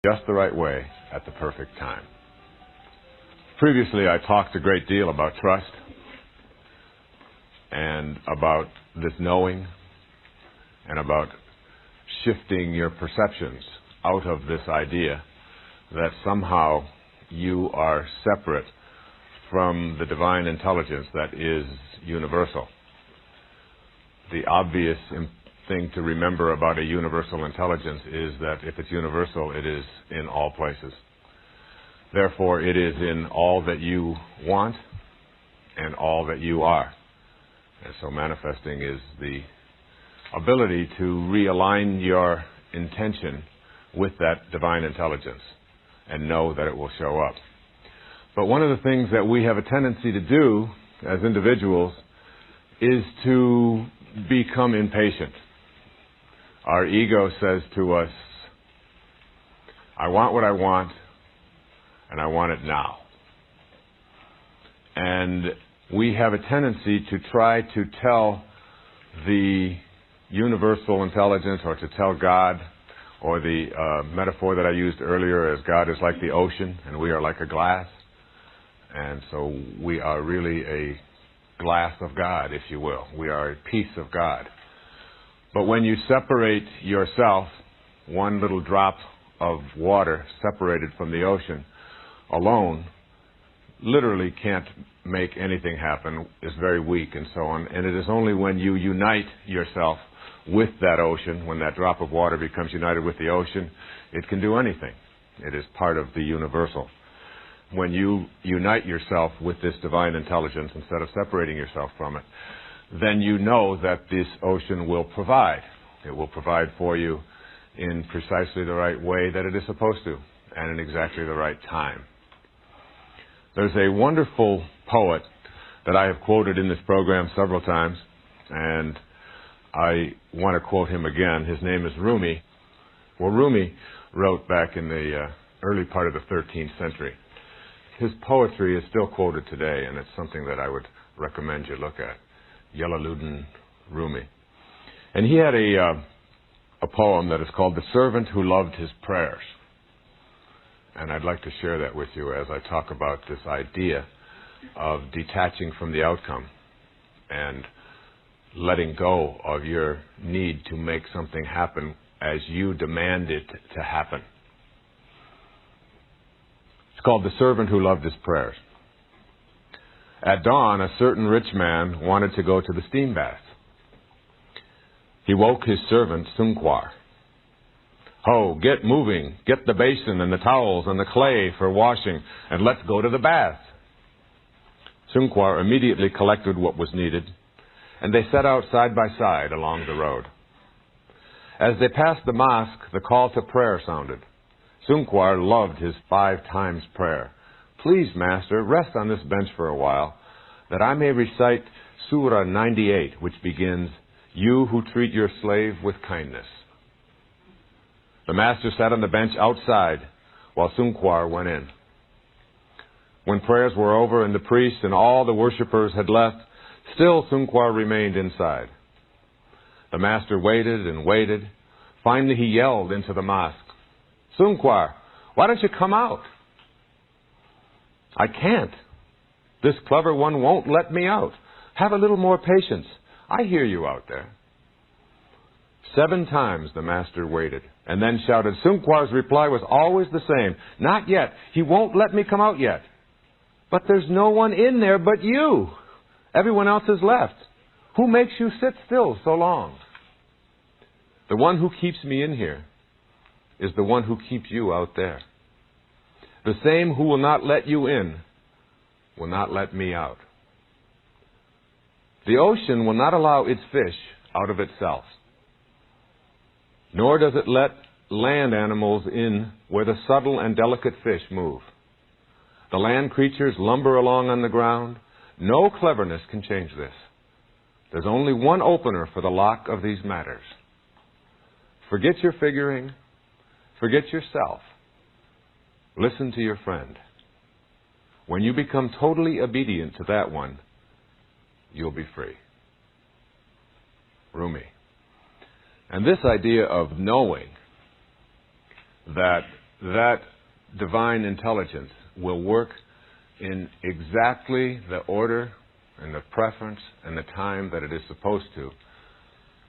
just the right way at the perfect time. Previously, I talked a great deal about trust and about this knowing and about shifting your perceptions out of this idea that somehow you are separate from the divine intelligence that is universal. The obvious thing to remember about a universal intelligence is that if it's universal, it is in all places. Therefore, it is in all that you want and all that you are. And so manifesting is the ability to realign your intention with that divine intelligence and know that it will show up. But one of the things that we have a tendency to do as individuals is to become impatient. Our ego says to us, I want what I want, and I want it now. And we have a tendency to try to tell the universal intelligence, or to tell God, or the metaphor that I used earlier as God is like the ocean and we are like a glass. And so we are really a glass of God, if you will. We are a piece of God. But when you separate yourself, one little drop of water separated from the ocean alone literally can't make anything happen, is very weak and so on. And it is only when you unite yourself with that ocean, when that drop of water becomes united with the ocean, it can do anything. It is part of the universal. When you unite yourself with this divine intelligence instead of separating yourself from it, then you know that this ocean will provide. It will provide for you in precisely the right way that it is supposed to, and in exactly the right time. There's a wonderful poet that I have quoted in this program several times, and I want to quote him again. His name is Rumi. Well, Rumi wrote back in the early part of the 13th century. His poetry is still quoted today, and it's something that I would recommend you look at. Jalaluddin Rumi. And he had a poem that is called The Servant Who Loved His Prayers. And I'd like to share that with you as I talk about this idea of detaching from the outcome and letting go of your need to make something happen as you demand it to happen. It's called The Servant Who Loved His Prayers. At dawn, a certain rich man wanted to go to the steam bath. He woke his servant, Sunquar. Ho, get moving, get the basin and the towels and the clay for washing, and let's go to the bath. Sunquar immediately collected what was needed, and they set out side by side along the road. As they passed the mosque, the call to prayer sounded. Sunquar loved his 5 times prayer. Please, Master, rest on this bench for a while, that I may recite Surah 98, which begins, You who treat your slave with kindness. The Master sat on the bench outside, while Sunquar went in. When prayers were over and the priest and all the worshippers had left, still Sunquar remained inside. The Master waited and waited. Finally he yelled into the mosque, Sunquar, why don't you come out? I can't. This clever one won't let me out. Have a little more patience. I hear you out there. 7 times the Master waited, and then shouted. Sunquar's reply was always the same. Not yet. He won't let me come out yet. But there's no one in there but you. Everyone else has left. Who makes you sit still so long? The one who keeps me in here is the one who keeps you out there. The same who will not let you in will not let me out. The ocean will not allow its fish out of itself, nor does it let land animals in where the subtle and delicate fish move. The land creatures lumber along on the ground. No cleverness can change this. There's only one opener for the lock of these matters. Forget your figuring. Forget yourself. Listen to your friend. When you become totally obedient to that one, you'll be free. Rumi. And this idea of knowing that that divine intelligence will work in exactly the order and the preference and the time that it is supposed to.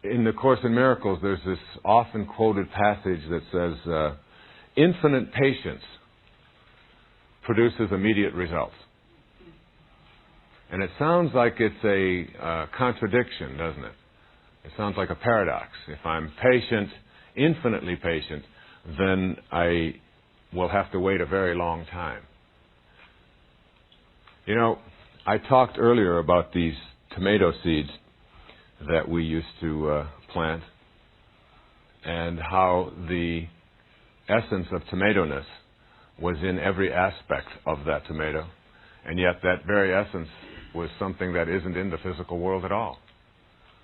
In the Course in Miracles, there's this often quoted passage that says, infinite patience produces immediate results. And it sounds like it's a contradiction, doesn't it? It sounds like a paradox. If I'm patient, infinitely patient, then I will have to wait a very long time. You know, I talked earlier about these tomato seeds that we used to plant and how the essence of tomato-ness was in every aspect of that tomato, and yet that very essence was something that isn't in the physical world at all.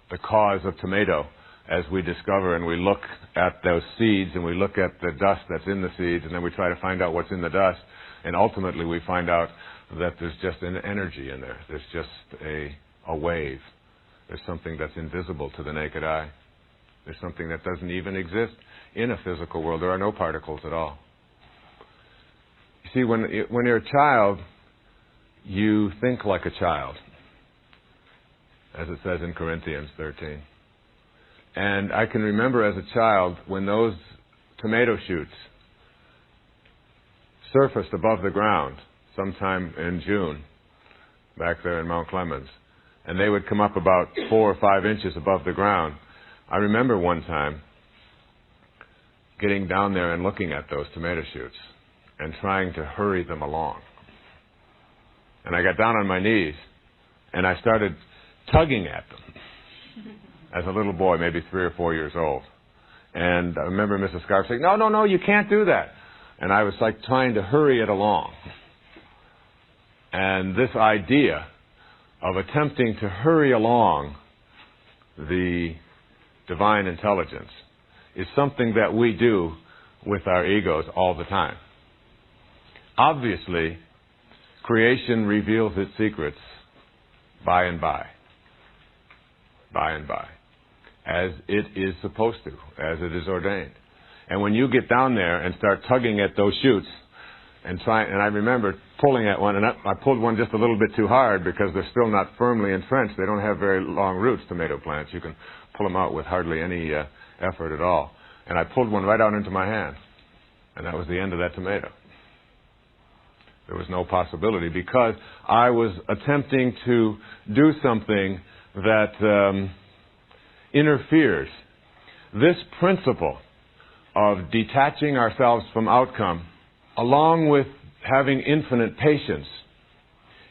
The cause of tomato, as we discover and we look at those seeds and we look at the dust that's in the seeds and then we try to find out what's in the dust, and ultimately we find out that there's just an energy in there. There's just a wave. There's something that's invisible to the naked eye. There's something that doesn't even exist in a physical world. There are no particles at all. You see, when you're a child, you think like a child, as it says in Corinthians 13. And I can remember as a child when those tomato shoots surfaced above the ground sometime in June, back there in Mount Clemens, and they would come up about 4 or 5 inches above the ground. I remember one time getting down there and looking at those tomato shoots and trying to hurry them along. And I got down on my knees and I started tugging at them as a little boy, maybe 3 or 4 years old. And I remember Mrs. Scarf saying, no, you can't do that. And I was like trying to hurry it along. And this idea of attempting to hurry along the divine intelligence is something that we do with our egos all the time. Obviously, creation reveals its secrets by and by, as it is supposed to, as it is ordained. And when you get down there and start tugging at those shoots and I remember pulling at one, and I pulled one just a little bit too hard because they're still not firmly entrenched. They don't have very long roots, tomato plants. You can pull them out with hardly any effort at all. And I pulled one right out into my hand, and that was the end of that tomato. There was no possibility because I was attempting to do something that interferes. This principle of detaching ourselves from outcome, along with having infinite patience,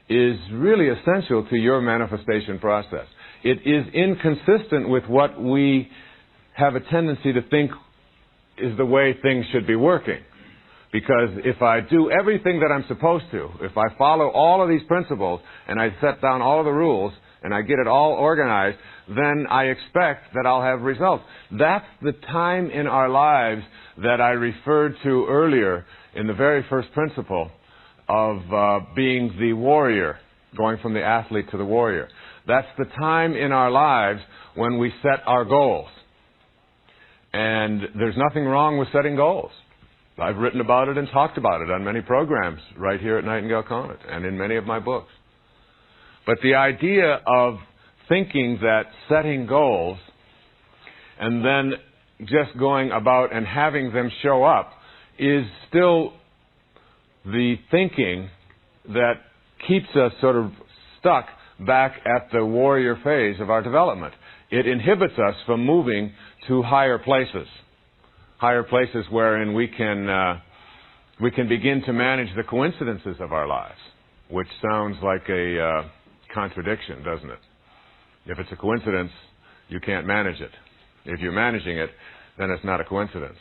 is really essential to your manifestation process. It is inconsistent with what we have a tendency to think is the way things should be working. Because if I do everything that I'm supposed to, if I follow all of these principles and I set down all of the rules and I get it all organized, then I expect that I'll have results. That's the time in our lives that I referred to earlier in the very first principle of being the warrior, going from the athlete to the warrior. That's the time in our lives when we set our goals. And there's nothing wrong with setting goals. I've written about it and talked about it on many programs right here at Nightingale Conant and in many of my books. But the idea of thinking that setting goals and then just going about and having them show up is still the thinking that keeps us sort of stuck back at the warrior phase of our development. It inhibits us from moving to higher places wherein we can begin to manage the coincidences of our lives, which sounds like a contradiction, doesn't it? If it's a coincidence, you can't manage it. If you're managing it, then it's not a coincidence.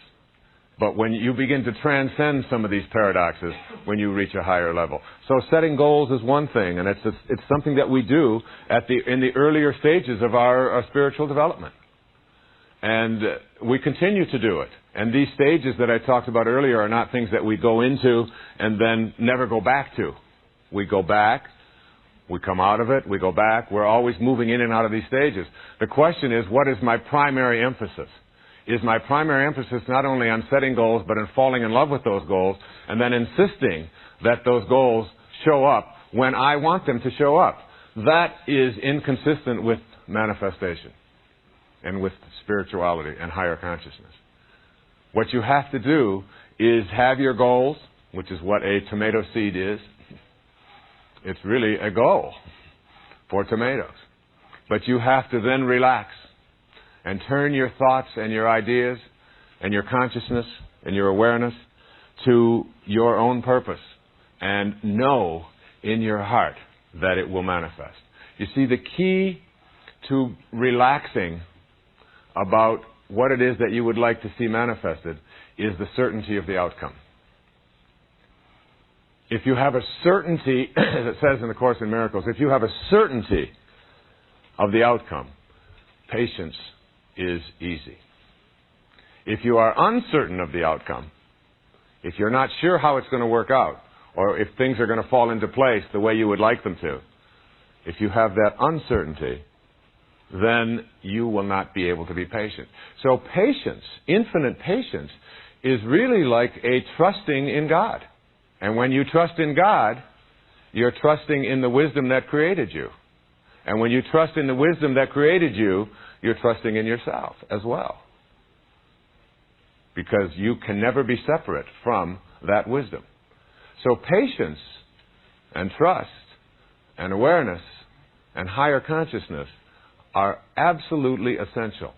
But when you begin to transcend some of these paradoxes, when you reach a higher level. So setting goals is one thing, and it's something that we do in the earlier stages of our spiritual development. And we continue to do it. And these stages that I talked about earlier are not things that we go into and then never go back to. We go back, we come out of it, we go back. We're always moving in and out of these stages. The question is, what is my primary emphasis? is my primary emphasis not only on setting goals, but in falling in love with those goals, and then insisting that those goals show up when I want them to show up. That is inconsistent with manifestation and with spirituality and higher consciousness. What you have to do is have your goals, which is what a tomato seed is. It's really a goal for tomatoes. But you have to then relax and turn your thoughts and your ideas and your consciousness and your awareness to your own purpose and know in your heart that it will manifest. You see, the key to relaxing about what it is that you would like to see manifested is the certainty of the outcome. If you have a certainty, as it says in the Course in Miracles, if you have a certainty of the outcome, patience is easy. If you are uncertain of the outcome, if you're not sure how it's going to work out, or if things are going to fall into place the way you would like them to, if you have that uncertainty, then you will not be able to be patient. So patience, infinite patience, is really like a trusting in God. And when you trust in God, you're trusting in the wisdom that created you. And when you trust in the wisdom that created you, you're trusting in yourself as well. Because you can never be separate from that wisdom. So patience and trust and awareness and higher consciousness are absolutely essential.